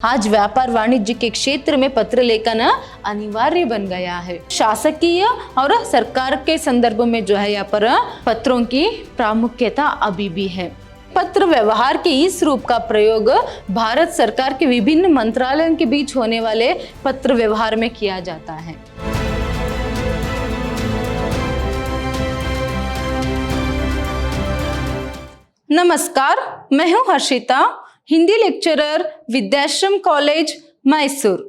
आज व्यापार वाणिज्य के क्षेत्र में पत्र लेखन अनिवार्य बन गया है। शासकीय और सरकार के संदर्भ में जो है यहाँ पर पत्रों की प्रामुख्यता अभी भी है। पत्र व्यवहार के इस रूप का प्रयोग भारत सरकार के विभिन्न मंत्रालयों के बीच होने वाले पत्र व्यवहार में किया जाता है। नमस्कार, मैं हूं हर्षिता, हिंदी लेक्चरर, विद्याश्रम कॉलेज मैसूर।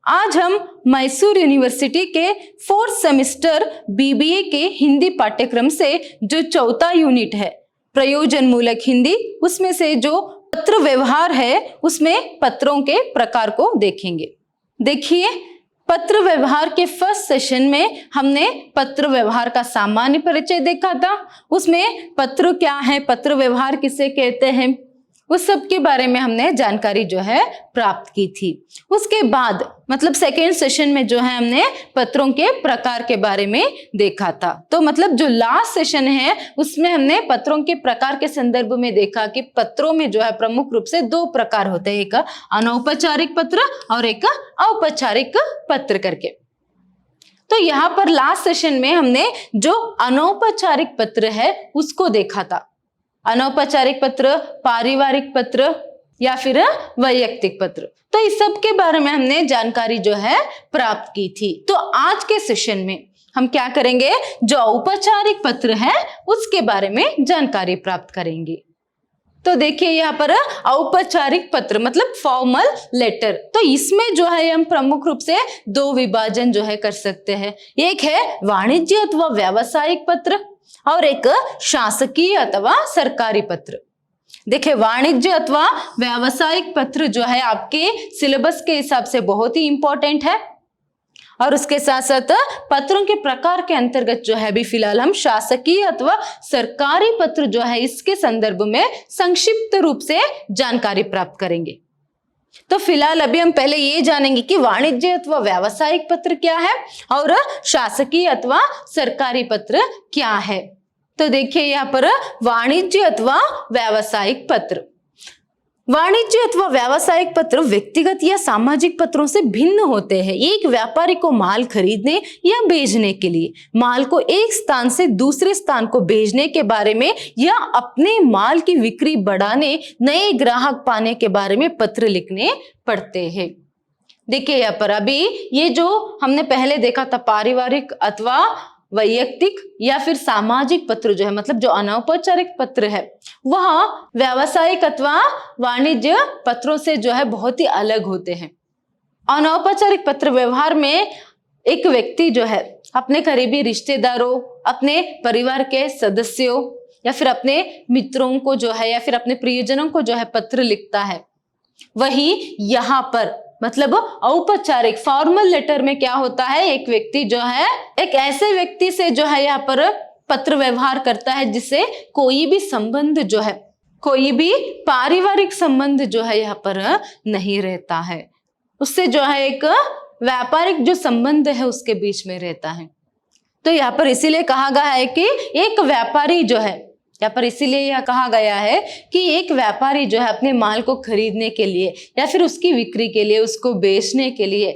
आज हम मैसूर यूनिवर्सिटी के 4th सेमेस्टर बीबीए के हिंदी पाठ्यक्रम से जो चौथा यूनिट है प्रयोजन मूलक हिंदी, उसमें से जो पत्र व्यवहार है उसमें पत्रों के प्रकार को देखेंगे। देखिए, पत्र व्यवहार के फर्स्ट सेशन में हमने पत्र व्यवहार का सामान्य परिचय देखा था। उसमें पत्र क्या है, पत्र व्यवहार किसे कहते हैं, उस सब के बारे में हमने जानकारी जो है प्राप्त की थी। उसके बाद मतलब सेकेंड सेशन में जो है हमने पत्रों के प्रकार के बारे में देखा था। तो मतलब जो लास्ट सेशन है उसमें हमने पत्रों के प्रकार के संदर्भ में देखा कि पत्रों में जो है प्रमुख रूप से दो प्रकार होते हैं, एक अनौपचारिक पत्र और एक औपचारिक पत्र करके। तो यहाँ पर लास्ट सेशन में हमने जो अनौपचारिक पत्र है उसको देखा था। अनौपचारिक पत्र, पारिवारिक पत्र या फिर वैयक्तिक पत्र, तो इस सब के बारे में हमने जानकारी जो है प्राप्त की थी। तो आज के सेशन में हम क्या करेंगे, जो औपचारिक पत्र है उसके बारे में जानकारी प्राप्त करेंगे। तो देखिए यहाँ पर औपचारिक पत्र मतलब फॉर्मल लेटर, तो इसमें जो है हम प्रमुख रूप से दो विभाजन जो है कर सकते हैं। एक है वाणिज्य अथवा व्यावसायिक पत्र और एक शासकीय अथवा सरकारी पत्र। देखिए, वाणिज्य अथवा व्यावसायिक पत्र जो है आपके सिलेबस के हिसाब से बहुत ही इंपॉर्टेंट है, और उसके साथ साथ पत्रों के प्रकार के अंतर्गत जो है अभी फिलहाल हम शासकीय अथवा सरकारी पत्र जो है इसके संदर्भ में संक्षिप्त रूप से जानकारी प्राप्त करेंगे। तो फिलहाल अभी हम पहले ये जानेंगे कि वाणिज्य अथवा व्यावसायिक पत्र क्या है और शासकीय अथवा सरकारी पत्र क्या है। तो देखिए यहाँ पर वाणिज्य अथवा व्यावसायिक पत्र। वाणिज्य अथवा व्यावसायिक पत्र व्यक्तिगत या सामाजिक पत्रों से भिन्न होते हैं। एक व्यापारी को माल खरीदने या बेचने के लिए, माल को एक स्थान से दूसरे स्थान को भेजने के बारे में या अपने माल की बिक्री बढ़ाने, नए ग्राहक पाने के बारे में पत्र लिखने पड़ते हैं। देखिए यहाँ पर अभी ये जो हमने पहले देखा था पारिवारिक अथवा वैयक्तिक या फिर सामाजिक पत्र जो है मतलब जो अनौपचारिक पत्र है वह व्यावसायिक अथवा वाणिज्य पत्रों से जो है बहुत ही अलग होते हैं। अनौपचारिक पत्र व्यवहार में एक व्यक्ति जो है अपने करीबी रिश्तेदारों, अपने परिवार के सदस्यों या फिर अपने मित्रों को जो है या फिर अपने प्रियजनों को जो है पत्र लिखता है। वही यहाँ पर मतलब औपचारिक फॉर्मल लेटर में क्या होता है, एक व्यक्ति जो है एक ऐसे व्यक्ति से जो है यहाँ पर पत्र व्यवहार करता है जिससे कोई भी संबंध जो है, कोई भी पारिवारिक संबंध जो है यहाँ पर नहीं रहता है, उससे जो है एक व्यापारिक जो संबंध है उसके बीच में रहता है। तो यहाँ पर इसीलिए कहा गया है कि एक व्यापारी जो है, यहाँ पर इसीलिए यह कहा गया है कि एक व्यापारी जो है अपने माल को खरीदने के लिए या फिर उसकी बिक्री के लिए, उसको बेचने के लिए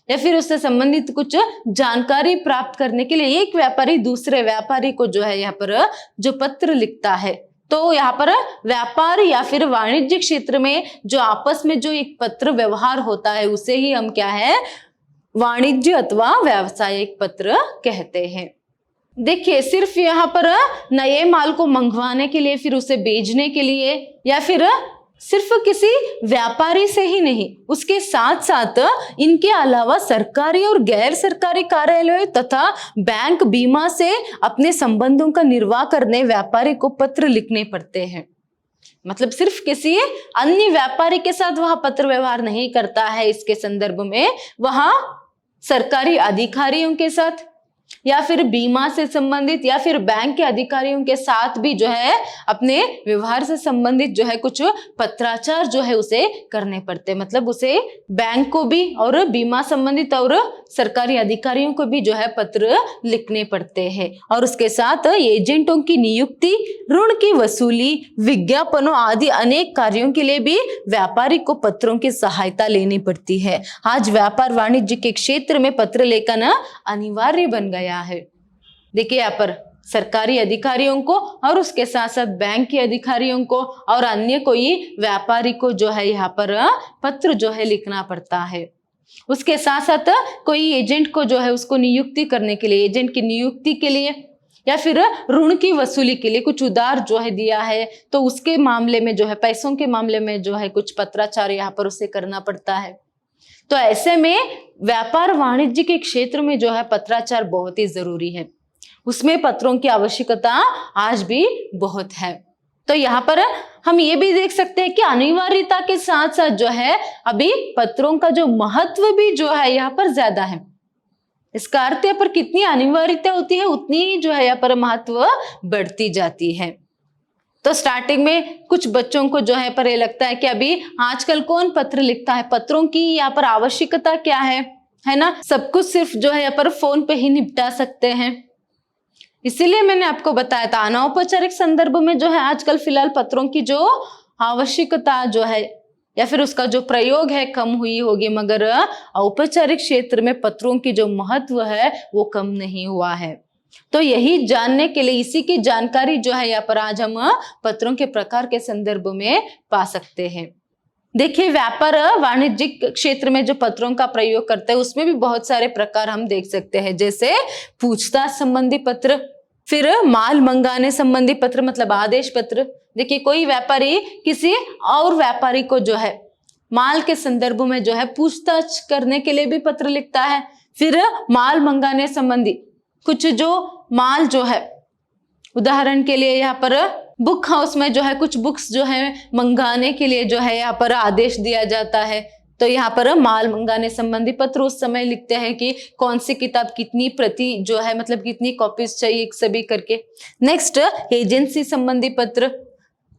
या फिर उससे संबंधित कुछ जानकारी प्राप्त करने के लिए एक व्यापारी दूसरे व्यापारी को जो है यहाँ पर जो पत्र लिखता है। तो यहाँ पर व्यापार या फिर वाणिज्य क्षेत्र में जो आपस में जो एक पत्र व्यवहार होता है उसे ही हम क्या है, वाणिज्य अथवा व्यावसायिक पत्र कहते हैं। देखिए, सिर्फ यहाँ पर नए माल को मंगवाने के लिए, फिर उसे बेचने के लिए या फिर सिर्फ किसी व्यापारी से ही नहीं, उसके साथ साथ इनके अलावा सरकारी और गैर सरकारी कार्यालयों तथा बैंक, बीमा से अपने संबंधों का निर्वाह करने व्यापारी को पत्र लिखने पड़ते हैं। मतलब सिर्फ किसी अन्य व्यापारी के साथ वह पत्र व्यवहार नहीं करता है, इसके संदर्भ में वह सरकारी अधिकारियों के साथ, या फिर बीमा से संबंधित या फिर बैंक के अधिकारियों के साथ भी जो है अपने व्यवहार से संबंधित जो है कुछ पत्राचार जो है उसे करने पड़ते हैं। मतलब उसे बैंक को भी और बीमा संबंधित और सरकारी अधिकारियों को भी जो है पत्र लिखने पड़ते हैं। और उसके साथ एजेंटों की नियुक्ति, ऋण की वसूली, विज्ञापनों आदि अनेक कार्यों के लिए भी व्यापारी को पत्रों की सहायता लेनी पड़ती है। आज व्यापार वाणिज्य के क्षेत्र में पत्र लेखन अनिवार्य बन गया है। देखिए यहाँ पर सरकारी अधिकारियों को और उसके साथ साथ बैंक के अधिकारियों को और अन्य कोई व्यापारी को जो है यहाँ पर पत्र जो है लिखना पड़ता है। उसके साथ साथ कोई एजेंट को जो है उसको नियुक्ति करने के लिए, एजेंट की नियुक्ति के लिए या फिर ऋण की वसूली के लिए कुछ उधार जो है दिया है तो उसके मामले में जो है पैसों के मामले में जो है कुछ पत्राचार यहाँ पर उसे करना पड़ता है। तो ऐसे में व्यापार वाणिज्य के क्षेत्र में जो है पत्राचार बहुत ही जरूरी है, उसमें पत्रों की आवश्यकता आज भी बहुत है। तो यहाँ पर हम ये भी देख सकते हैं कि अनिवार्यता के साथ साथ जो है अभी पत्रों का जो महत्व भी जो है यहाँ पर ज्यादा है। इसका अर्थ यहाँ पर कितनी अनिवार्यता होती है उतनी जो है यहाँ पर महत्व बढ़ती जाती है। तो स्टार्टिंग में कुछ बच्चों को जो है पर ये लगता है कि अभी आजकल कौन पत्र लिखता है, पत्रों की यहाँ पर आवश्यकता क्या है ना, सब कुछ सिर्फ जो है यहाँ पर फोन पे ही निपटा सकते हैं। इसीलिए मैंने आपको बताया था अनौपचारिक संदर्भ में जो है आजकल फिलहाल पत्रों की जो आवश्यकता जो है या फिर उसका जो प्रयोग है कम हुई होगी, मगर औपचारिक क्षेत्र में पत्रों की जो महत्व है वो कम नहीं हुआ है। तो यही जानने के लिए इसी की जानकारी जो है यहाँ पर आज हम पत्रों के प्रकार के संदर्भ में पा सकते हैं। देखिए व्यापार वाणिज्यिक क्षेत्र में जो पत्रों का प्रयोग करते हैं उसमें भी बहुत सारे प्रकार हम देख सकते हैं, जैसे पूछताछ संबंधी पत्र, फिर माल मंगाने संबंधी पत्र मतलब आदेश पत्र। देखिए कोई व्यापारी किसी और व्यापारी को जो है माल के संदर्भ में जो है पूछताछ करने के लिए भी पत्र लिखता है। फिर माल मंगाने संबंधी कुछ जो माल जो है, उदाहरण के लिए यहाँ पर बुक हाउस में जो है कुछ बुक्स जो है मंगाने के लिए जो है यहाँ पर आदेश दिया जाता है। तो यहाँ पर माल मंगाने संबंधी पत्र उस समय लिखते हैं कि कौन सी किताब कितनी प्रति जो है मतलब कितनी कॉपीज चाहिए सभी करके। नेक्स्ट एजेंसी संबंधी पत्र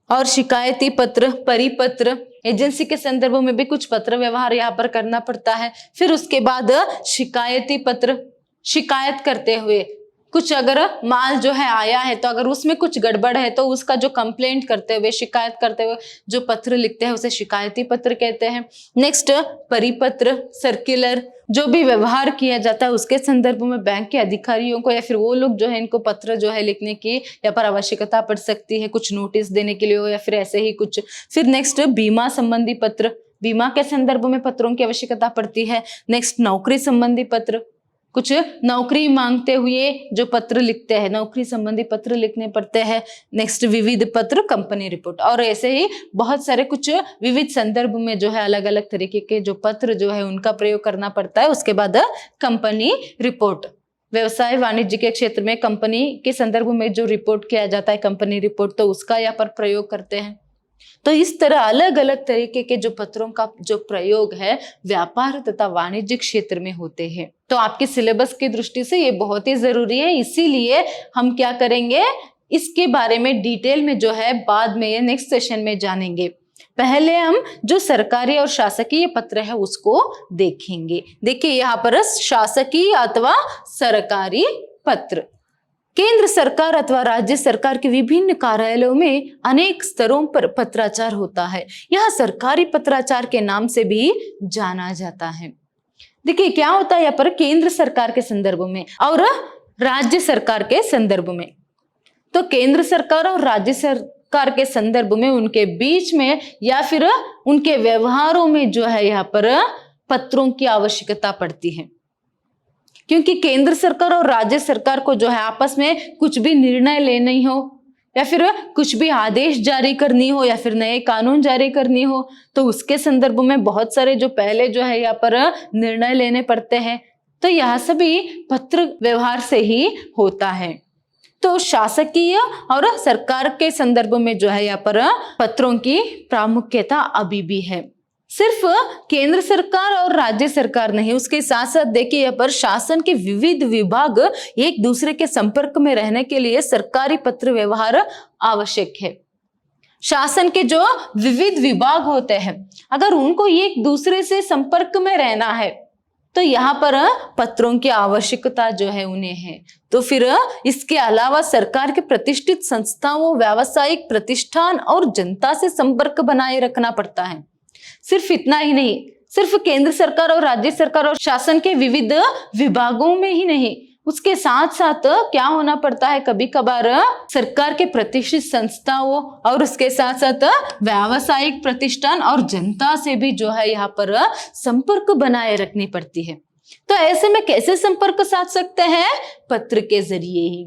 और शिकायती पत्र, परिपत्र, एजेंसी के संदर्भ में भी कुछ पत्र व्यवहार यहाँ पर करना पड़ता है। फिर उसके बाद शिकायती पत्र, शिकायत करते हुए कुछ अगर माल जो है आया है तो अगर उसमें कुछ गड़बड़ है तो उसका जो कंप्लेंट करते हुए, शिकायत करते हुए जो पत्र लिखते हैं उसे शिकायती पत्र कहते हैं। नेक्स्ट परिपत्र, सर्कुलर, जो भी व्यवहार किया जाता है उसके संदर्भ में बैंक के अधिकारियों को या फिर वो लोग जो है इनको पत्र जो है लिखने की यहाँ पर आवश्यकता पड़ सकती है, कुछ नोटिस देने के लिए हो या फिर ऐसे ही कुछ। फिर नेक्स्ट बीमा संबंधी पत्र, बीमा के संदर्भ में पत्रों की आवश्यकता पड़ती है। नेक्स्ट नौकरी संबंधी पत्र, कुछ नौकरी मांगते हुए जो पत्र लिखते हैं, नौकरी संबंधी पत्र लिखने पड़ते हैं। नेक्स्ट विविध पत्र, कंपनी रिपोर्ट, और ऐसे ही बहुत सारे कुछ विविध संदर्भ में जो है अलग अलग तरीके के जो पत्र जो है उनका प्रयोग करना पड़ता है। उसके बाद कंपनी रिपोर्ट, व्यवसाय वाणिज्य के क्षेत्र में कंपनी के संदर्भ में जो रिपोर्ट किया जाता है कंपनी रिपोर्ट, तो उसका यहाँ पर प्रयोग करते हैं। तो इस तरह अलग अलग तरीके के जो पत्रों का जो प्रयोग है व्यापार तथा वाणिज्य क्षेत्र में होते हैं। तो आपके सिलेबस की दृष्टि से ये बहुत ही जरूरी है, इसीलिए हम क्या करेंगे इसके बारे में डिटेल में जो है बाद में नेक्स्ट सेशन में जानेंगे। पहले हम जो सरकारी और शासकीय पत्र है उसको देखेंगे। देखिए यहाँ पर शासकीय अथवा सरकारी पत्र, केंद्र सरकार अथवा राज्य सरकार के विभिन्न कार्यालयों में अनेक स्तरों पर पत्राचार होता है। यह सरकारी पत्राचार के नाम से भी जाना जाता है। देखिए क्या होता है यहाँ पर केंद्र सरकार के संदर्भ में और राज्य सरकार के संदर्भ में। तो केंद्र सरकार और राज्य सरकार के संदर्भ में उनके बीच में या फिर उनके व्यवहारों में जो है यहाँ पर पत्रों की आवश्यकता पड़ती है, क्योंकि केंद्र सरकार और राज्य सरकार को जो है आपस में कुछ भी निर्णय लेना हो या फिर कुछ भी आदेश जारी करनी हो या फिर नए कानून जारी करनी हो तो उसके संदर्भ में बहुत सारे जो पहले जो है यहाँ पर निर्णय लेने पड़ते हैं। तो यह सभी पत्र व्यवहार से ही होता है। तो शासकीय और सरकार के संदर्भ में जो है यहाँ पर पत्रों की प्रामुख्यता अभी भी है। सिर्फ केंद्र सरकार और राज्य सरकार नहीं, उसके साथ साथ देखिए यहाँ पर शासन के विविध विभाग एक दूसरे के संपर्क में रहने के लिए सरकारी पत्र व्यवहार आवश्यक है। शासन के जो विविध विभाग होते हैं, अगर उनको एक दूसरे से संपर्क में रहना है तो यहाँ पर पत्रों की आवश्यकता जो है उन्हें है। तो फिर इसके अलावा सरकार के प्रतिष्ठित संस्थाओं, व्यावसायिक प्रतिष्ठान और जनता से संपर्क बनाए रखना पड़ता है। सिर्फ इतना ही नहीं, सिर्फ केंद्र सरकार और राज्य सरकार और शासन के विविध विभागों में ही नहीं, उसके साथ साथ क्या होना पड़ता है, कभी कभार सरकार के प्रतिष्ठित संस्थाओं और उसके साथ साथ व्यावसायिक प्रतिष्ठान और जनता से भी जो है यहाँ पर संपर्क बनाए रखनी पड़ती है। तो ऐसे में कैसे संपर्क साध सकते हैं? पत्र के जरिए ही।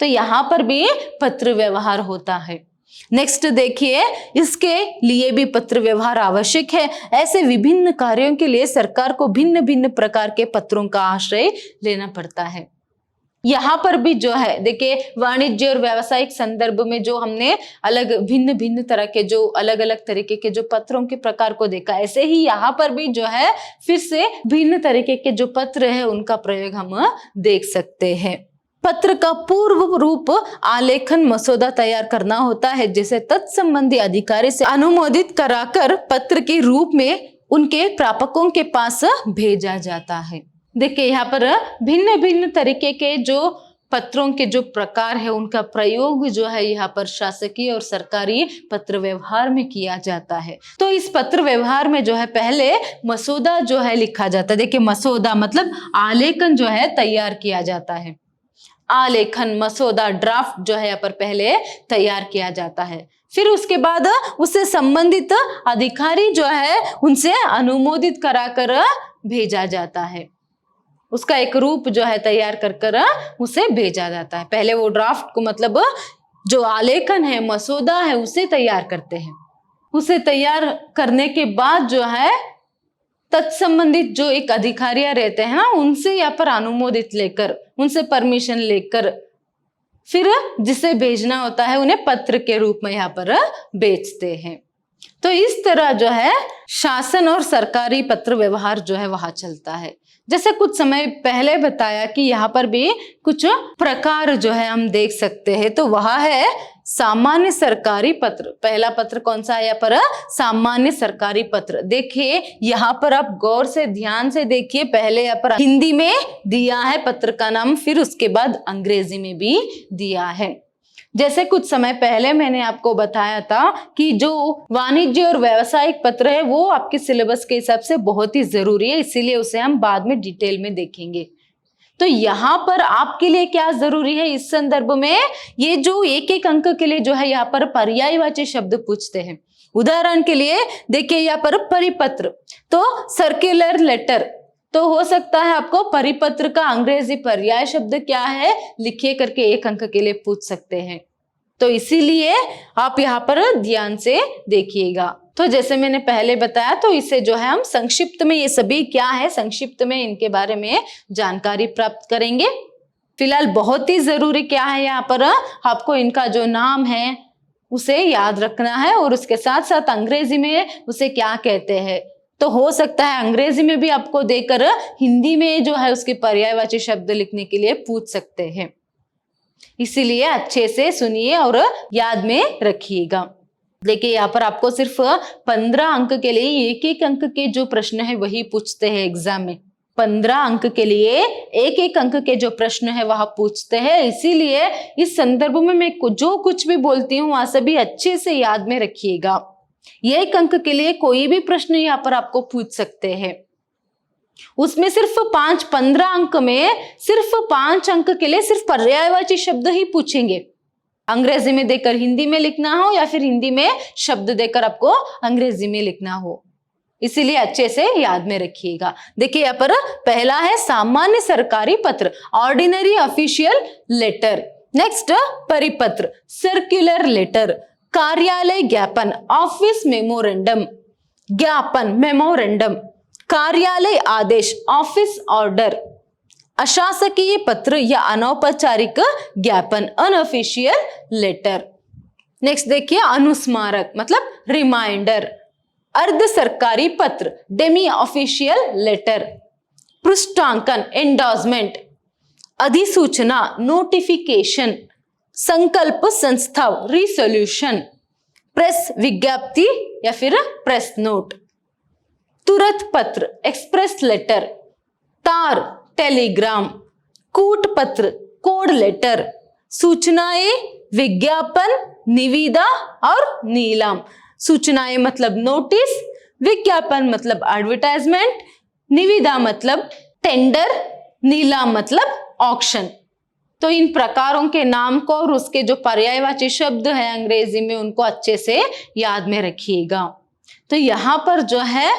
तो यहाँ पर भी पत्र व्यवहार होता है। नेक्स्ट देखिए, इसके लिए भी पत्र व्यवहार आवश्यक है। ऐसे विभिन्न कार्यों के लिए सरकार को भिन्न भिन्न प्रकार के पत्रों का आश्रय लेना पड़ता है। यहाँ पर भी जो है देखिए, वाणिज्य और व्यावसायिक संदर्भ में जो हमने अलग भिन्न भिन्न तरह के जो अलग अलग तरीके के जो पत्रों के प्रकार को देखा, ऐसे ही यहाँ पर भी जो है फिर से भिन्न तरीके के जो पत्र है उनका प्रयोग हम देख सकते हैं। पत्र का पूर्व रूप आलेखन मसौदा तैयार करना होता है, जिसे तत्संबंधी अधिकारी से अनुमोदित कराकर पत्र के रूप में उनके प्रापकों के पास भेजा जाता है। देखिए यहाँ पर भिन्न भिन्न तरीके के जो पत्रों के जो प्रकार है उनका प्रयोग जो है यहाँ पर शासकीय और सरकारी पत्र व्यवहार में किया जाता है। तो इस पत्र व्यवहार में जो है पहले मसौदा जो है लिखा जाता है। देखिए मसौदा मतलब आलेखन जो है तैयार किया जाता है। आलेखन मसौदा ड्राफ्ट जो है यहाँ पर पहले तैयार किया जाता है, फिर उसके बाद उससे संबंधित अधिकारी जो है उनसे अनुमोदित कराकर भेजा जाता है। उसका एक रूप जो है तैयार कर उसे भेजा जाता है। पहले वो ड्राफ्ट को मतलब जो आलेखन है, मसौदा है, उसे तैयार करते हैं। उसे तैयार करने के बाद जो है तत्संबंधित जो एक अधिकारियां रहते हैं ना, उनसे यहाँ पर अनुमोदित लेकर, उनसे परमिशन लेकर फिर जिसे भेजना होता है उन्हें पत्र के रूप में यहाँ पर भेजते हैं। तो इस तरह जो है शासन और सरकारी पत्र व्यवहार जो है वहां चलता है। जैसे कुछ समय पहले बताया कि यहाँ पर भी कुछ प्रकार जो है हम देख सकते हैं। तो वह है सामान्य सरकारी पत्र। पहला पत्र कौन सा है यहाँ पर? सामान्य सरकारी पत्र। देखिए यहाँ पर आप गौर से ध्यान से देखिए, पहले यहाँ पर हिंदी में दिया है पत्र का नाम, फिर उसके बाद अंग्रेजी में भी दिया है। जैसे कुछ समय पहले मैंने आपको बताया था कि जो वाणिज्य और व्यावसायिक पत्र है वो आपके सिलेबस के हिसाब से बहुत ही जरूरी है, इसीलिए उसे हम बाद में डिटेल में देखेंगे। तो यहाँ पर आपके लिए क्या जरूरी है इस संदर्भ में, ये जो एक एक अंक के लिए जो है यहाँ पर पर्यायवाची शब्द पूछते हैं। उदाहरण के लिए देखिए यहाँ पर परिपत्र, तो सर्कुलर लेटर, तो हो सकता है आपको परिपत्र का अंग्रेजी पर्याय शब्द क्या है लिखिए करके एक अंक के लिए पूछ सकते हैं। तो इसीलिए आप यहाँ पर ध्यान से देखिएगा। तो जैसे मैंने पहले बताया, तो इसे जो है हम संक्षिप्त में, ये सभी क्या है संक्षिप्त में इनके बारे में जानकारी प्राप्त करेंगे। फिलहाल बहुत ही जरूरी क्या है यहाँ पर, आपको इनका जो नाम है उसे याद रखना है और उसके साथ साथ अंग्रेजी में उसे क्या कहते हैं। तो हो सकता है अंग्रेजी में भी आपको देकर हिंदी में जो है उसके पर्यायवाची शब्द लिखने के लिए पूछ सकते हैं, इसीलिए अच्छे से सुनिए और याद में रखिएगा। देखिए यहाँ पर आपको सिर्फ 15 अंक के लिए एक एक अंक के जो प्रश्न है वही पूछते हैं एग्जाम में। 15 अंक के लिए एक एक अंक के जो प्रश्न है वह पूछते हैं, इसीलिए इस संदर्भ में मैं जो कुछ भी बोलती हूँ वह सभी अच्छे से याद में रखिएगा। एक अंक के लिए कोई भी प्रश्न यहाँ पर आपको पूछ सकते हैं, उसमें सिर्फ 15 अंक में सिर्फ 5 अंक के लिए सिर्फ पर्यायवाची शब्द ही पूछेंगे। अंग्रेजी में देकर हिंदी में लिखना हो या फिर हिंदी में शब्द देकर आपको अंग्रेजी में लिखना हो, इसीलिए अच्छे से याद में रखिएगा। देखिए यहाँ पर पहला है सामान्य सरकारी पत्र, ऑर्डिनरी ऑफिशियल लेटर। नेक्स्ट परिपत्र, सर्कुलर लेटर। कार्यालय ज्ञापन, ऑफिस मेमोरेंडम, ज्ञापन मेमोरेंडम। कार्यालय आदेश, ऑफिस ऑर्डर। अशासकीय पत्र या अनौपचारिक ज्ञापन, अनऑफिशियल लेटर। नेक्स्ट देखिए अनुस्मारक मतलब रिमाइंडर। अर्ध सरकारी पत्र डेमी ऑफिशियल लेटर, पृष्ठांकन एंडोर्समेंट, अधिसूचना नोटिफिकेशन, संकल्प संस्थाव रिसोल्यूशन, प्रेस विज्ञप्ति या फिर प्रेस नोट, तुरंत पत्र एक्सप्रेस लेटर, तार टेलीग्राम, कूट पत्र कोड लेटर, सूचनाएं विज्ञापन निविदा और नीलाम। सूचनाएं मतलब नोटिस, विज्ञापन मतलब एडवर्टाइजमेंट, निविदा मतलब टेंडर, नीलाम मतलब ऑक्शन। तो इन प्रकारों के नाम को और उसके जो पर्यायवाची शब्द है अंग्रेजी में उनको अच्छे से याद में रखिएगा। तो यहाँ पर जो है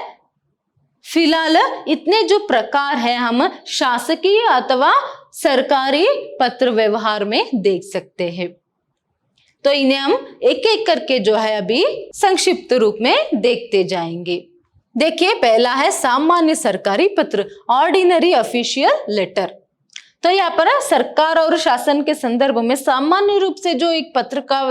फिलहाल इतने जो प्रकार है हम शासकीय अथवा सरकारी पत्र व्यवहार में देख सकते हैं। तो इन्हें हम एक एक करके जो है अभी संक्षिप्त रूप में देखते जाएंगे। देखिए, पहला है सामान्य सरकारी पत्र, ऑर्डिनरी ऑफिशियल लेटर। तो यहाँ पर सरकार और शासन के संदर्भ में सामान्य रूप से जो एक पत्र का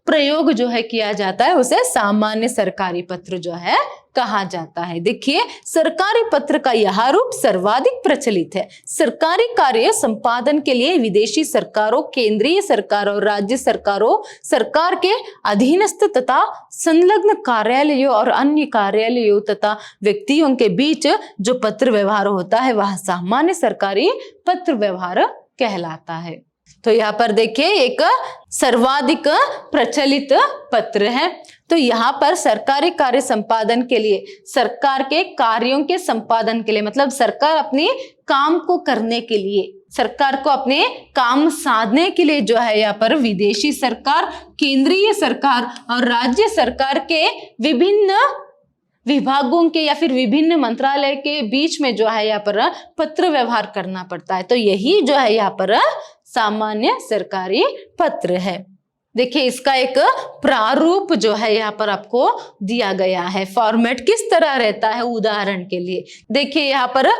प्रयोग जो है किया जाता है उसे सामान्य सरकारी पत्र जो है कहा जाता है। देखिए, सरकारी पत्र का यह रूप सर्वाधिक प्रचलित है। सरकारी कार्य संपादन के लिए विदेशी सरकारों, केंद्रीय सरकार और राज्य सरकारों, सरकार के अधीनस्थ तथा संलग्न कार्यालयों और अन्य कार्यालयों तथा व्यक्तियों के बीच जो पत्र व्यवहार होता है वह सामान्य सरकारी पत्र व्यवहार कहलाता है। तो यहाँ पर देखिए एक सर्वाधिक प्रचलित पत्र है। तो यहाँ पर सरकारी कार्य संपादन के लिए, सरकार के कार्यों के संपादन के लिए, मतलब सरकार अपने काम को करने के लिए, सरकार को अपने काम साधने के लिए जो है यहाँ पर विदेशी सरकार, केंद्रीय सरकार और राज्य सरकार के विभिन्न विभागों के या फिर विभिन्न मंत्रालय के बीच में जो है यहाँ पर पत्र व्यवहार करना पड़ता है। तो यही जो है यहाँ पर सामान्य सरकारी पत्र है। देखिए, इसका एक प्रारूप जो है यहाँ पर आपको दिया गया है। फॉर्मेट किस तरह रहता है उदाहरण के लिए देखिए, यहाँ पर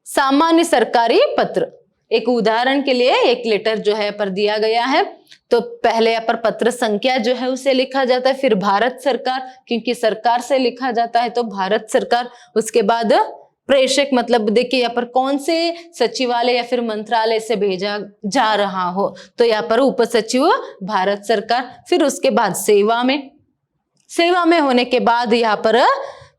सामान्य सरकारी पत्र, एक उदाहरण के लिए एक लेटर जो है पर दिया गया है। तो पहले यहाँ पर पत्र संख्या जो है उसे लिखा जाता है, फिर भारत सरकार, क्योंकि सरकार से लिखा जाता है तो भारत सरकार। उसके बाद प्रेषक, मतलब देखिए यहाँ पर कौन से सचिवालय या फिर मंत्रालय से भेजा जा रहा हो, तो यहाँ पर उप सचिव भारत सरकार। फिर उसके बाद सेवा में होने के बाद यहाँ पर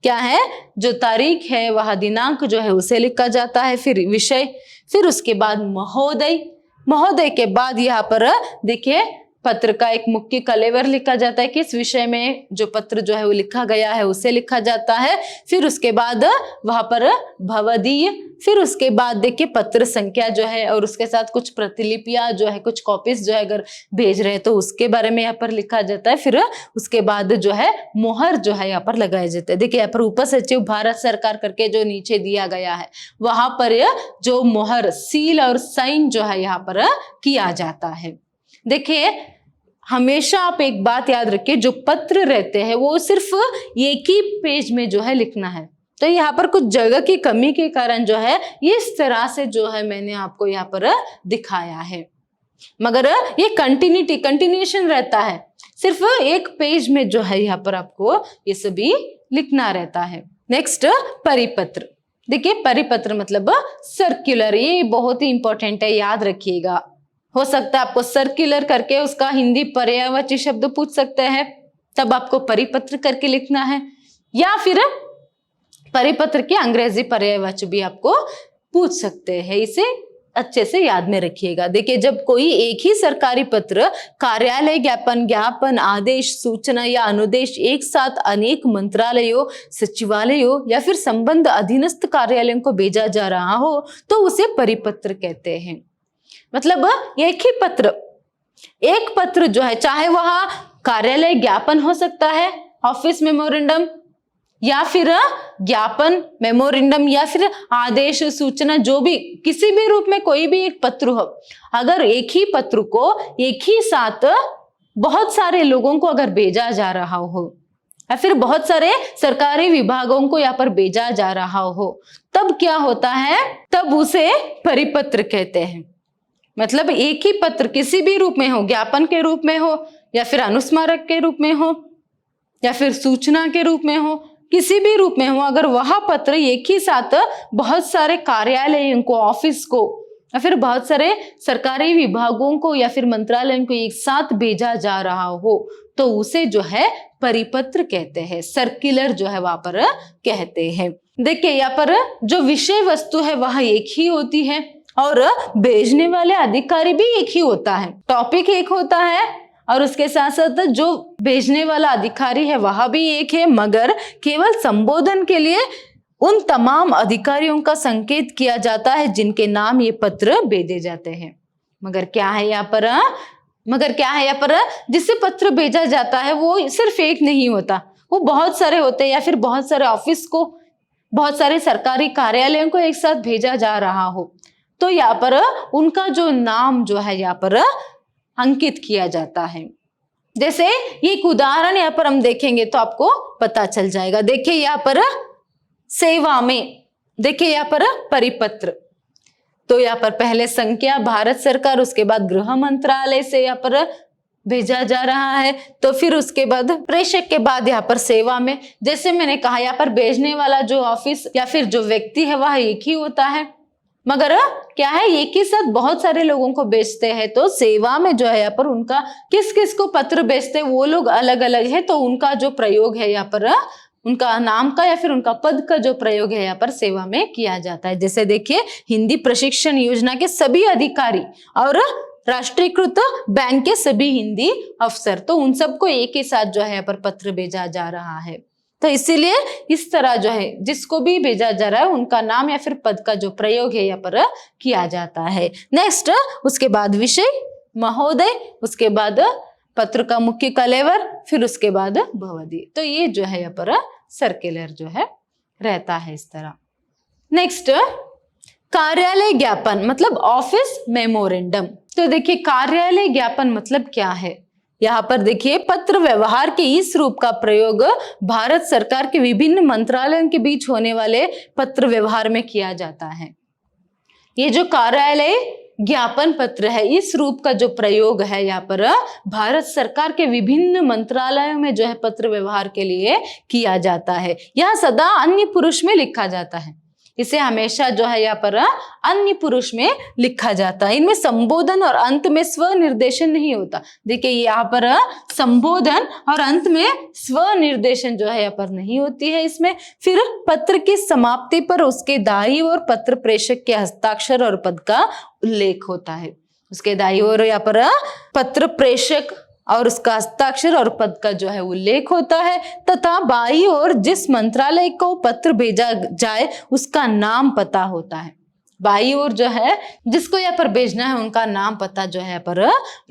क्या है, जो तारीख है वह दिनांक जो है उसे लिखा जाता है। फिर विषय, फिर उसके बाद महोदय के बाद यहाँ पर देखिए पत्र का एक मुख्य कलेवर लिखा जाता है, किस विषय में जो पत्र जो है वो लिखा गया है उसे लिखा जाता है। फिर उसके बाद वहां पर भवदीय, फिर उसके बाद देखिए पत्र संख्या जो है और उसके साथ कुछ प्रतिलिपियां जो है, कुछ कॉपीज जो है अगर भेज रहे हैं तो उसके बारे में यहाँ पर लिखा जाता है। फिर उसके बाद जो है मोहर जो है यहाँ पर लगाया जाता है। देखिए यहाँ पर उप सचिव भारत सरकार करके जो नीचे दिया गया है वहां पर जो मोहर, सील और साइन जो है यहाँ पर किया जाता है। देखिए, हमेशा आप एक बात याद रखिए, जो पत्र रहते हैं वो सिर्फ एक ही पेज में जो है लिखना है। तो यहाँ पर कुछ जगह की कमी के कारण जो है इस तरह से जो है मैंने आपको यहाँ पर दिखाया है, मगर ये कंटिन्यूएशन रहता है, सिर्फ एक पेज में जो है यहाँ पर आपको ये सभी लिखना रहता है। नेक्स्ट, परिपत्र। देखिए, परिपत्र मतलब सर्कुलर, ये बहुत ही इंपॉर्टेंट है, याद रखिएगा। हो सकता है आपको सर्कुलर करके उसका हिंदी पर्यायवाची शब्द पूछ सकते हैं, तब आपको परिपत्र करके लिखना है, या फिर परिपत्र के अंग्रेजी पर्यायवाची भी आपको पूछ सकते हैं। इसे अच्छे से याद में रखिएगा। देखिए, जब कोई एक ही सरकारी पत्र, कार्यालय ज्ञापन, आदेश, सूचना या अनुदेश एक साथ अनेक मंत्रालयों, सचिवालयों या फिर संबंध अधीनस्थ कार्यालयों को भेजा जा रहा हो तो उसे परिपत्र कहते हैं। मतलब एक ही पत्र, एक पत्र जो है, चाहे वह कार्यालय ज्ञापन हो सकता है, ऑफिस मेमोरेंडम, या फिर ज्ञापन, मेमोरेंडम, या फिर आदेश, सूचना, जो भी किसी भी रूप में कोई भी एक पत्र हो, अगर एक ही पत्र को एक ही साथ बहुत सारे लोगों को अगर भेजा जा रहा हो या फिर बहुत सारे सरकारी विभागों को यहाँ पर भेजा जा रहा हो, तब क्या होता है, तब उसे परिपत्र कहते हैं। मतलब एक ही पत्र किसी भी रूप में हो, ज्ञापन के रूप में हो या फिर अनुस्मारक के रूप में हो या फिर सूचना के रूप में हो, किसी भी रूप में हो, अगर वह पत्र एक ही साथ बहुत सारे कार्यालयों को, ऑफिस को या फिर बहुत सारे सरकारी विभागों को या फिर मंत्रालयों को एक साथ भेजा जा रहा हो तो उसे जो है परिपत्र कहते हैं, सर्कुलर जो है वहां पर कहते हैं। देखिए यहाँ पर जो विषय वस्तु है वह एक ही होती है और भेजने वाले अधिकारी भी एक ही होता है, टॉपिक एक होता है और उसके साथ साथ जो भेजने वाला अधिकारी है वह भी एक है, मगर केवल संबोधन के लिए उन तमाम अधिकारियों का संकेत किया जाता है जिनके नाम ये पत्र भेजे जाते हैं। मगर क्या है यहाँ पर जिससे पत्र भेजा जाता है वो सिर्फ एक नहीं होता, वो बहुत सारे होते हैं या फिर बहुत सारे ऑफिस को, बहुत सारे सरकारी कार्यालयों को एक साथ भेजा जा रहा हो तो यहाँ पर उनका जो नाम जो है यहाँ पर अंकित किया जाता है। जैसे ये एक उदाहरण यहाँ पर हम देखेंगे तो आपको पता चल जाएगा। देखिए यहाँ पर सेवा में, देखिए यहाँ पर परिपत्र, तो यहाँ पर पहले संख्या भारत सरकार, उसके बाद गृह मंत्रालय से यहाँ पर भेजा जा रहा है, तो फिर उसके बाद प्रेषक के बाद यहाँ पर सेवा में। जैसे मैंने कहा यहाँ पर भेजने वाला जो ऑफिस या फिर जो व्यक्ति है वह एक ही होता है, मगर क्या है एक ही साथ बहुत सारे लोगों को भेजते हैं, तो सेवा में जो है यहाँ पर उनका किस किस को पत्र भेजते हैं वो लोग अलग अलग है, तो उनका जो प्रयोग है यहाँ पर उनका नाम का या फिर उनका पद का जो प्रयोग है यहाँ पर सेवा में किया जाता है। जैसे देखिए हिंदी प्रशिक्षण योजना के सभी अधिकारी और राष्ट्रीयकृत बैंक के सभी हिंदी अफसर, तो उन सबको एक ही साथ जो है यहाँ पर पत्र भेजा जा रहा है। तो इसीलिए इस तरह जो है जिसको भी भेजा जा रहा है उनका नाम या फिर पद का जो प्रयोग है यहाँ पर किया जाता है। नेक्स्ट, उसके बाद विषय महोदय, उसके बाद पत्र का मुख्य कलेवर, फिर उसके बाद भवदी। तो ये जो है यहाँ पर सर्कुलर जो है रहता है इस तरह। नेक्स्ट, कार्यालय ज्ञापन मतलब ऑफिस मेमोरेंडम। तो देखिए कार्यालय ज्ञापन मतलब क्या है, यहाँ पर देखिए पत्र व्यवहार के इस रूप का प्रयोग भारत सरकार के विभिन्न मंत्रालयों के बीच होने वाले पत्र व्यवहार में किया जाता है। ये जो कार्यालय ज्ञापन पत्र है इस रूप का जो प्रयोग है यहाँ पर भारत सरकार के विभिन्न मंत्रालयों में जो है पत्र व्यवहार के लिए किया जाता है। यह सदा अन्य पुरुष में लिखा जाता है, इसे हमेशा जो है यहाँ पर अन्य पुरुष में लिखा जाता है। इनमें संबोधन और अंत में स्वनिर्देशन नहीं होता। देखिए यहाँ पर संबोधन और अंत में स्वनिर्देशन जो है यहाँ पर नहीं होती है इसमें। फिर पत्र की समाप्ति पर उसके दाईं ओर पत्र प्रेषक के हस्ताक्षर और पद का उल्लेख होता है। उसके दाईं ओर यहाँ पर पत्र प्रेषक और उसका हस्ताक्षर और पद का जो है उल्लेख होता है, तथा बाईं ओर जिस मंत्रालय को पत्र भेजा जाए उसका नाम पता होता है। बाईं ओर जो है जिसको यहाँ पर भेजना है उनका नाम पता जो है यहाँ पर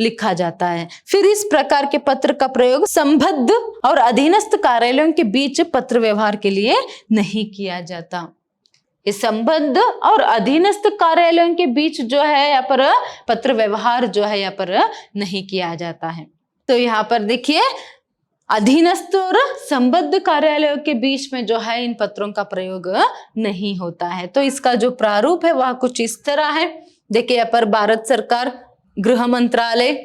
लिखा जाता है। फिर इस प्रकार के पत्र का प्रयोग संबद्ध और अधीनस्थ कार्यालयों के बीच पत्र व्यवहार के लिए नहीं किया जाता। इस संबद्ध और अधीनस्थ कार्यालयों के बीच जो है यहाँ पर पत्र व्यवहार जो है यहाँ पर नहीं किया जाता है। तो यहाँ पर देखिए अधीनस्थ और संबद्ध कार्यालयों के बीच में जो है इन पत्रों का प्रयोग नहीं होता है। तो इसका जो प्रारूप है वह कुछ इस तरह है। देखिए यहाँ पर भारत सरकार, गृह मंत्रालय,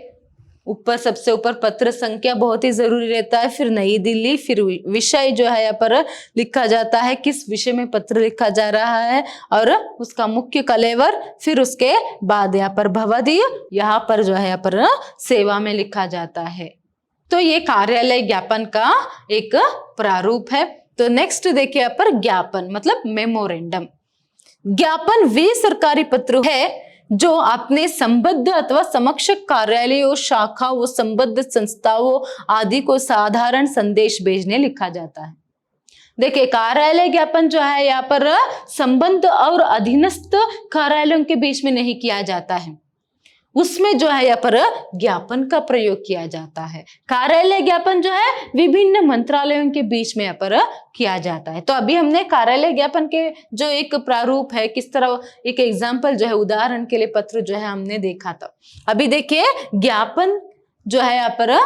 ऊपर सबसे ऊपर पत्र संख्या बहुत ही जरूरी रहता है, फिर नई दिल्ली, फिर विषय जो है यहाँ पर लिखा जाता है किस विषय में पत्र लिखा जा रहा है और उसका मुख्य कलेवर, फिर उसके बाद यहाँ पर भवदी, यहाँ पर जो है यहाँ पर सेवा में लिखा जाता है। तो ये कार्यालय ज्ञापन का एक प्रारूप है। तो नेक्स्ट देखिए यहाँ पर ज्ञापन मतलब मेमोरेंडम। ज्ञापन वे सरकारी पत्र है जो अपने संबद्ध अथवा समक्ष कार्यालयों, शाखाओं, संबद्ध संस्थाओं आदि को साधारण संदेश भेजने लिखा जाता है। देखिए कार्यालय ज्ञापन जो है यहाँ पर संबद्ध और अधीनस्थ कार्यालयों के बीच में नहीं किया जाता है, उसमें जो है यहाँ पर ज्ञापन का प्रयोग किया जाता है। कार्यालय ज्ञापन जो है विभिन्न मंत्रालयों के बीच में यहाँ पर किया जाता है। तो अभी हमने कार्यालय ज्ञापन के जो एक प्रारूप है, किस तरह एक एग्जाम्पल जो है उदाहरण के लिए पत्र जो है हमने देखा था। अभी देखिए ज्ञापन जो है यहाँ पर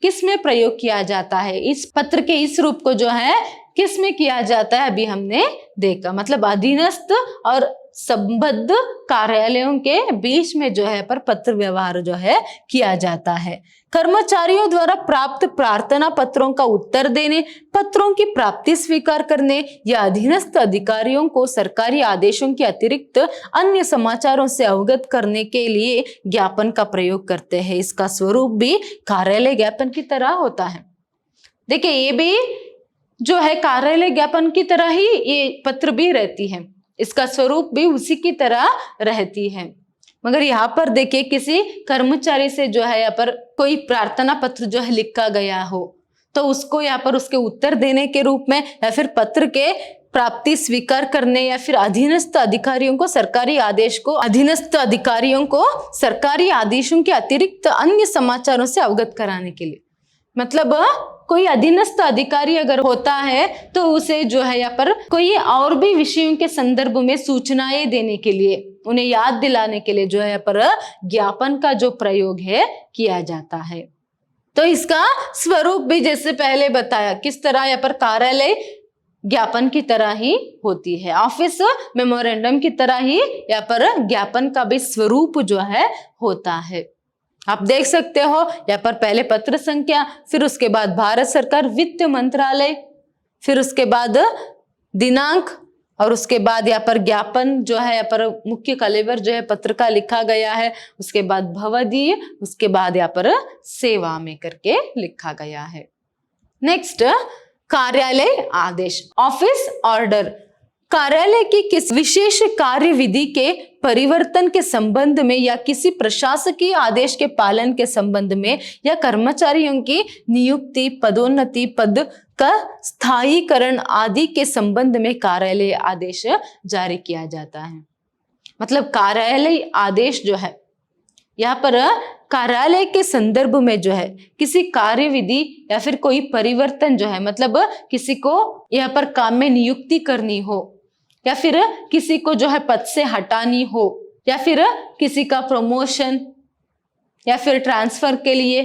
किस में प्रयोग किया जाता है, इस पत्र के इस रूप को जो है किस में किया जाता है अभी हमने देखा, मतलब अधीनस्थ और संबद्ध कार्यालयों के बीच में जो है पर पत्र व्यवहार जो है किया जाता है। कर्मचारियों द्वारा प्राप्त प्रार्थना पत्रों का उत्तर देने, पत्रों की प्राप्ति स्वीकार करने या अधीनस्थ अधिकारियों को सरकारी आदेशों के अतिरिक्त अन्य समाचारों से अवगत करने के लिए ज्ञापन का प्रयोग करते हैं। इसका स्वरूप भी कार्यालय ज्ञापन की तरह होता है। देखिए ये भी जो है कार्यालय ज्ञापन की तरह ही ये पत्र भी रहती है, इसका स्वरूप भी उसी की तरह रहती है। मगर यहाँ पर देखिए किसी कर्मचारी से जो है यहाँ पर कोई प्रार्थना पत्र जो है लिखा गया हो तो उसको यहाँ पर उसके उत्तर देने के रूप में या फिर पत्र के प्राप्ति स्वीकार करने या फिर अधीनस्थ अधिकारियों को सरकारी आदेशों के अतिरिक्त अन्य समाचारों से अवगत कराने के लिए, मतलब कोई अधीनस्थ अधिकारी अगर होता है तो उसे जो है यहाँ पर कोई और भी विषयों के संदर्भ में सूचनाएं देने के लिए, उन्हें याद दिलाने के लिए जो है यहाँ पर ज्ञापन का जो प्रयोग है किया जाता है। तो इसका स्वरूप भी जैसे पहले बताया किस तरह यहाँ पर कार्यालय ज्ञापन की तरह ही होती है, ऑफिस मेमोरेंडम की तरह ही यहाँ पर ज्ञापन का भी स्वरूप जो है होता है। आप देख सकते हो यहाँ पर पहले पत्र संख्या, फिर उसके बाद भारत सरकार वित्त मंत्रालय, फिर उसके बाद दिनांक और उसके बाद यहाँ पर ज्ञापन जो है यहाँ पर मुख्य कलेवर जो है पत्र का लिखा गया है, उसके बाद भवदीय, उसके बाद यहाँ पर सेवा में करके लिखा गया है। नेक्स्ट कार्यालय आदेश, ऑफिस ऑर्डर। कार्यालय की किसी विशेष कार्य विधि के परिवर्तन के संबंध में या किसी प्रशासकीय आदेश के पालन के संबंध में या कर्मचारियों की नियुक्ति, पदोन्नति, पद का स्थायीकरण आदि के संबंध में कार्यालय आदेश जारी किया जाता है। मतलब कार्यालय आदेश जो है यहाँ पर कार्यालय के संदर्भ में जो है किसी कार्य विधि या फिर कोई परिवर्तन जो है, मतलब किसी को यहाँ पर काम में नियुक्ति करनी हो या फिर किसी को जो है पद से हटानी हो या फिर किसी का प्रमोशन या फिर ट्रांसफर के लिए,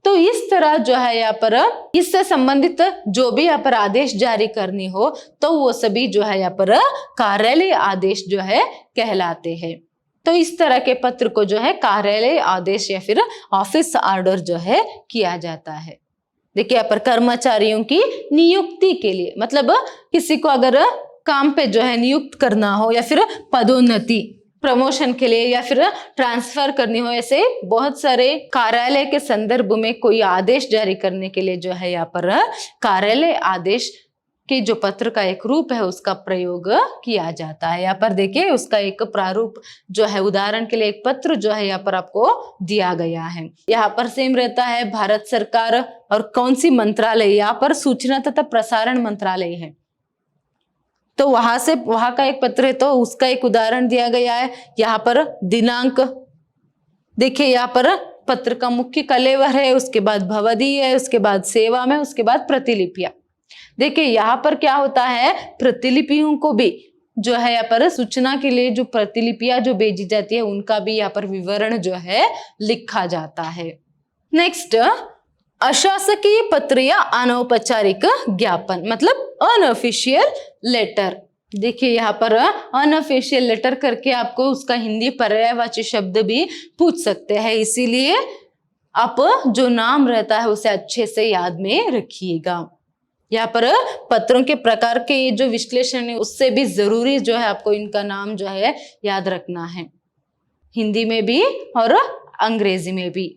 तो इस तरह जो है यहाँ पर इससे संबंधित जो भी यहाँ पर आदेश जारी करनी हो तो वो सभी जो है यहाँ पर कार्यालय आदेश जो है कहलाते हैं। तो इस तरह के पत्र को जो है कार्यालय आदेश या फिर ऑफिस ऑर्डर जो है किया जाता है। देखिए यहाँ पर कर्मचारियों की नियुक्ति के लिए, मतलब किसी को अगर काम पे जो है नियुक्त करना हो या फिर पदोन्नति प्रमोशन के लिए या फिर ट्रांसफर करनी हो, ऐसे बहुत सारे कार्यालय के संदर्भ में कोई आदेश जारी करने के लिए जो है यहाँ पर कार्यालय आदेश के जो पत्र का एक रूप है उसका प्रयोग किया जाता है। यहाँ पर देखिए उसका एक प्रारूप जो है, उदाहरण के लिए एक पत्र जो है यहाँ पर आपको दिया गया है। यहाँ पर सेम रहता है भारत सरकार और कौन सी मंत्रालय, यहाँ पर सूचना तथा प्रसारण मंत्रालय है तो वहां का एक पत्र है तो उसका एक उदाहरण दिया गया है। यहाँ पर दिनांक देखिए, यहाँ पर पत्र का मुख्य कलेवर है, उसके बाद भवदीय है, उसके बाद सेवा में, उसके बाद प्रतिलिपियां। देखिए यहाँ पर क्या होता है, प्रतिलिपियों को भी जो है यहाँ पर सूचना के लिए जो प्रतिलिपियां जो भेजी जाती है उनका भी यहाँ पर विवरण जो है लिखा जाता है। नेक्स्ट अशासकीय पत्र या अनौपचारिक ज्ञापन, मतलब अनऑफिशियल लेटर। देखिए यहाँ पर अनऑफिशियल लेटर करके आपको उसका हिंदी पर्यायवाची शब्द भी पूछ सकते हैं, इसीलिए आप जो नाम रहता है उसे अच्छे से याद में रखिएगा। यहाँ पर पत्रों के प्रकार के ये जो विश्लेषण है उससे भी जरूरी जो है आपको इनका नाम जो है याद रखना है, हिंदी में भी और अंग्रेजी में भी,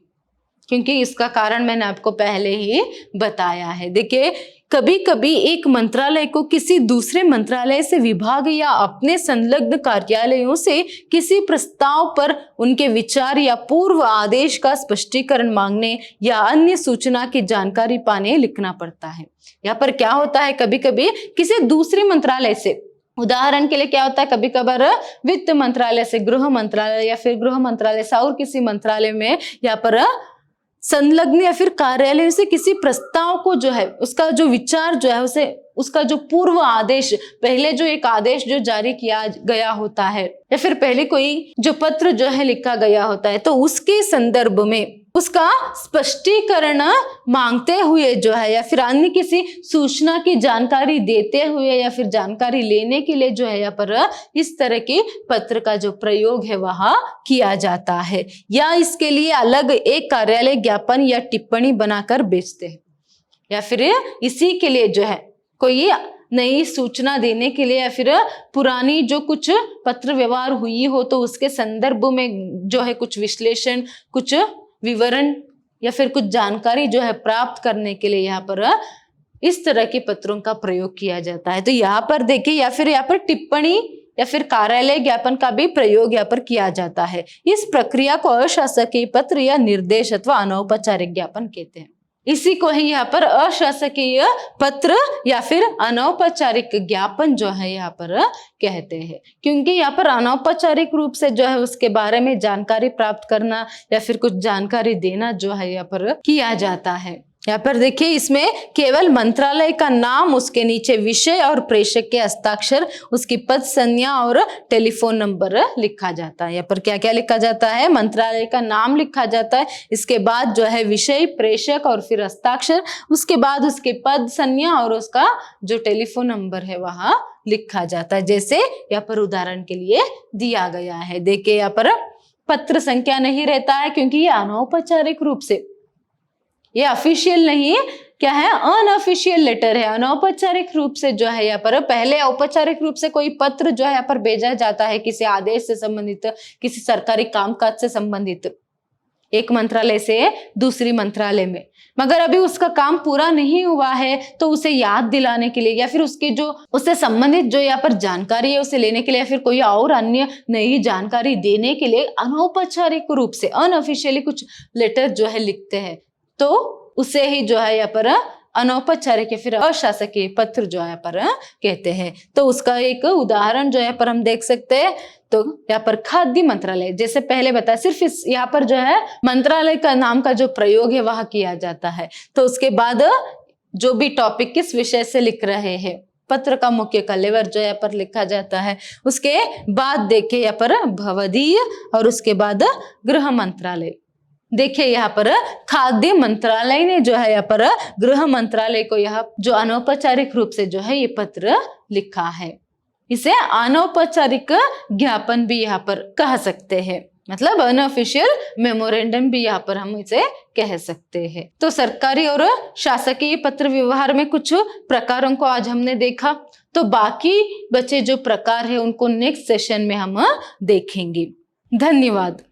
क्योंकि इसका कारण मैंने आपको पहले ही बताया है। देखिए कभी कभी एक मंत्रालय को किसी दूसरे मंत्रालय से विभाग या अपने संलग्न कार्यालयों से किसी प्रस्ताव पर उनके विचार या पूर्व आदेश का स्पष्टीकरण मांगने या अन्य सूचना की जानकारी पाने लिखना पड़ता है। यहाँ पर क्या होता है, कभी कभी किसी दूसरे मंत्रालय से, उदाहरण के लिए क्या होता है, कभी कभार वित्त मंत्रालय से गृह मंत्रालय या फिर गृह मंत्रालय से और किसी मंत्रालय में यहाँ पर संलग्न या फिर कार्यालय से किसी प्रस्ताव को जो है उसका जो विचार जो है उसे उसका जो पूर्व आदेश, पहले जो एक आदेश जो जारी किया गया होता है या फिर पहले कोई जो पत्र जो है लिखा गया होता है तो उसके संदर्भ में उसका स्पष्टीकरण मांगते हुए जो है या फिर अन्य किसी सूचना की जानकारी देते हुए या फिर जानकारी लेने के लिए जो है यहाँ पर इस तरह के पत्र का जो प्रयोग है वह किया जाता है, या इसके लिए अलग एक कार्यालय ज्ञापन या टिप्पणी बनाकर बेचते हैं, या फिर इसी के लिए जो है कोई नई सूचना देने के लिए या फिर पुरानी जो कुछ पत्र व्यवहार हुई हो तो उसके संदर्भ में जो है कुछ विश्लेषण, कुछ विवरण या फिर कुछ जानकारी जो है प्राप्त करने के लिए यहाँ पर इस तरह के पत्रों का प्रयोग किया जाता है। तो यहाँ पर देखिए या फिर यहाँ पर टिप्पणी या फिर कार्यालय ज्ञापन का भी प्रयोग यहाँ पर किया जाता है। इस प्रक्रिया को अशासकीय पत्र या निर्देश अथवा अनौपचारिक ज्ञापन कहते हैं। इसी को ही यहाँ पर अशासकीय पत्र या फिर अनौपचारिक ज्ञापन जो है यहाँ पर कहते हैं, क्योंकि यहाँ पर अनौपचारिक रूप से जो है उसके बारे में जानकारी प्राप्त करना या फिर कुछ जानकारी देना जो है यहाँ पर किया जाता है। यहाँ पर देखिए इसमें केवल मंत्रालय का नाम, उसके नीचे विषय और प्रेषक के हस्ताक्षर, उसकी पद संज्ञा और टेलीफोन नंबर लिखा जाता है। यहाँ पर क्या क्या लिखा जाता है? मंत्रालय का नाम लिखा जाता है, इसके बाद जो है विषय, प्रेषक और फिर हस्ताक्षर, उसके बाद उसके पद संज्ञा और उसका जो टेलीफोन नंबर है वह लिखा जाता है। जैसे यहाँ पर उदाहरण के लिए दिया गया है, देखिए यहाँ पर पत्र संख्या नहीं रहता है क्योंकि ये अनौपचारिक रूप से, ये ऑफिशियल नहीं है, क्या है? अनऑफिशियल लेटर है। अनौपचारिक रूप से जो है यहाँ पर पहले औपचारिक रूप से कोई पत्र जो है यहाँ पर भेजा जाता है किसी आदेश से संबंधित, किसी सरकारी कामकाज से संबंधित, एक मंत्रालय से दूसरी मंत्रालय में, मगर अभी उसका काम पूरा नहीं हुआ है तो उसे याद दिलाने के लिए या फिर उसके जो उससे संबंधित जो यहाँ पर जानकारी है उसे लेने के लिए या फिर कोई और अन्य नई जानकारी देने के लिए अनौपचारिक रूप से, अनऑफिशियली कुछ लेटर जो है लिखते हैं, तो उसे ही जो है यहाँ पर अनौपचारिक या फिर अशासकीय पत्र जो है पर कहते हैं। तो उसका एक उदाहरण जो है पर हम देख सकते हैं, तो यहाँ पर खाद्य मंत्रालय, जैसे पहले बताया, सिर्फ इस यहाँ पर जो है मंत्रालय का नाम का जो प्रयोग है वह किया जाता है। तो उसके बाद जो भी टॉपिक किस विषय से लिख रहे हैं, पत्र का मुख्य कलेवर जो यहाँ पर लिखा जाता है। उसके बाद देखिए यहाँ पर भवदीय और उसके बाद गृह मंत्रालय। देखिए यहाँ पर खाद्य मंत्रालय ने जो है यहाँ पर गृह मंत्रालय को यहाँ जो अनौपचारिक रूप से जो है ये पत्र लिखा है, इसे अनौपचारिक ज्ञापन भी यहाँ पर कह सकते हैं, मतलब अनऑफिशियल मेमोरेंडम भी यहाँ पर हम इसे कह सकते हैं। तो सरकारी और शासकीय पत्र व्यवहार में कुछ प्रकारों को आज हमने देखा, तो बाकी बचे जो प्रकार है उनको नेक्स्ट सेशन में हम देखेंगे। धन्यवाद।